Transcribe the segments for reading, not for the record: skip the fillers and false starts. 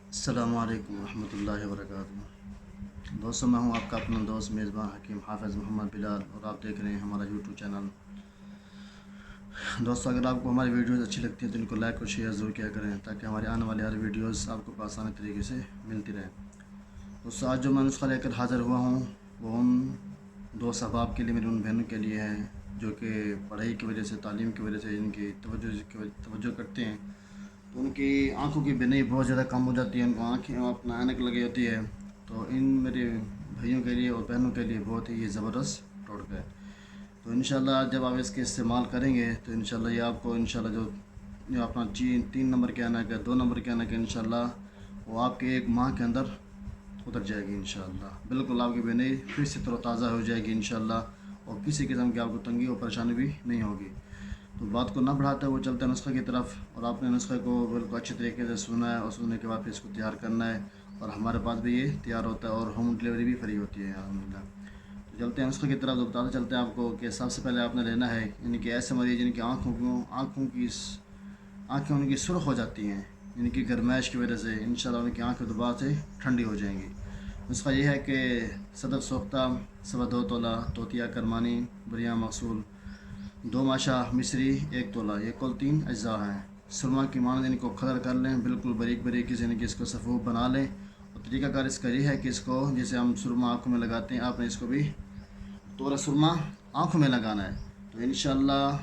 السلام علیکم ورحمۃ اللہ وبرکاتہ۔ دوستوں، میں ہوں آپ کا اپنا دوست میزبان حکیم حافظ محمد بلال، اور آپ دیکھ رہے ہیں ہمارا یوٹیوب چینل۔ دوستوں، اگر آپ کو ہماری ویڈیوز اچھی لگتی ہیں تو ان کو لائک اور شیئر ضرور کیا کریں، تاکہ ہماری آنے والی ہر ویڈیوز آپ کو آسان طریقے سے ملتی رہیں۔ دوستوں، آج جو میں نسخہ لے کر حاضر ہوا ہوں وہ ان دو احباب کے لیے، میری ان بہنوں کے لیے ہے جو کہ پڑھائی کی وجہ سے، تعلیم کی وجہ سے ان کی توجہ کرتے ہیں، تو ان کی آنکھوں کی بینائی بہت زیادہ کم ہو جاتی ہے، ان کو آنکھیں اپنا اینک لگی ہوتی ہے۔ تو ان میرے بھائیوں کے لیے اور بہنوں کے لیے بہت ہی زبردست ٹوٹکا ہے۔ تو انشاءاللہ جب آپ اس کے استعمال کریں گے تو انشاءاللہ یہ آپ کو انشاءاللہ جو اپنا 3 نمبر کے اینک ہے، 2 نمبر کے اینک ہے، انشاءاللہ وہ آپ کے 1 ماہ کے اندر اتر جائے گی انشاءاللہ۔ بالکل آپ کی بینائی پھر سے تر و تازہ ہو جائے گی انشاءاللہ، اور کسی قسم کی آپ کو تنگی اور پریشانی بھی نہیں ہوگی۔ تو بات کو نہ بڑھاتے ہوئے چلتے ہیں نسخے کی طرف، اور آپ نے نسخے کو بالکل اچھے طریقے سے سنا ہے، اور سننے کے بعد پھر اس کو تیار کرنا ہے، اور ہمارے پاس بھی یہ تیار ہوتا ہے، اور ہوم ڈلیوری بھی فری ہوتی ہے الحمدللہ۔ تو چلتے ہیں نسخے کی طرف، تو بتاتے چلتے ہیں آپ کو کہ سب سے پہلے آپ نے لینا ہے، یعنی کہ ایسے مریض جن کی آنکھیں ان کی سرخ ہو جاتی ہیں، یعنی کہ گرمائش کی وجہ سے، انشاءاللہ ان کی آنکھیں دوبارہ سے ٹھنڈی ہو جائیں گی۔ نسخہ یہ ہے کہ صدر سوختہ 2.25 تولہ، توتیا کرمانی بریاں مغسول 2 ماشا مصری 1 تولہ، یہ کل 3 اجزاء ہیں۔ سرما کی مانند ان کو کلر کر لیں، بالکل باریک باریک سے، یعنی کہ اس کو صفوف بنا لیں۔ اور طریقہ کار اس کا یہ ہے کہ اس کو جیسے ہم سرما آنکھوں میں لگاتے ہیں، آپ نے اس کو بھی تھوڑا سرما آنکھوں میں لگانا ہے۔ تو انشاءاللہ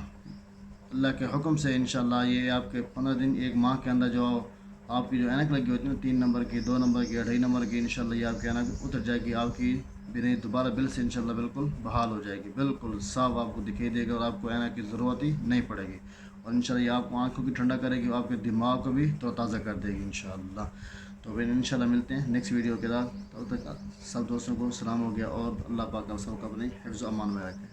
اللہ کے حکم سے انشاءاللہ یہ آپ کے 15 دن 1 ماہ کے اندر جو آپ کی جو اینک لگی ہوتی ہے 3 نمبر کی، 2 نمبر کی، 2.5 نمبر کی، انشاءاللہ یہ آپ کی اینک اتر جائے گی، آپ کی بینائی دوبارہ بل سے انشاءاللہ بالکل بحال ہو جائے گی، بالکل صاف آپ کو دکھائی دے گا، اور آپ کو اینک کی ضرورت ہی نہیں پڑے گی۔ اور انشاءاللہ یہ آپ کو آنکھوں کی ٹھنڈا کرے گی، اور آپ کے دماغ کو بھی تر و تازہ کر دے گی انشاءاللہ۔ تو پھر انشاءاللہ ملتے ہیں نیکسٹ ویڈیو کے ساتھ، تب تک سب دوستوں کو سلام ہو گیا، اور اللہ پاک آپ سب کو اپنے حفظ و امان میں رکھے۔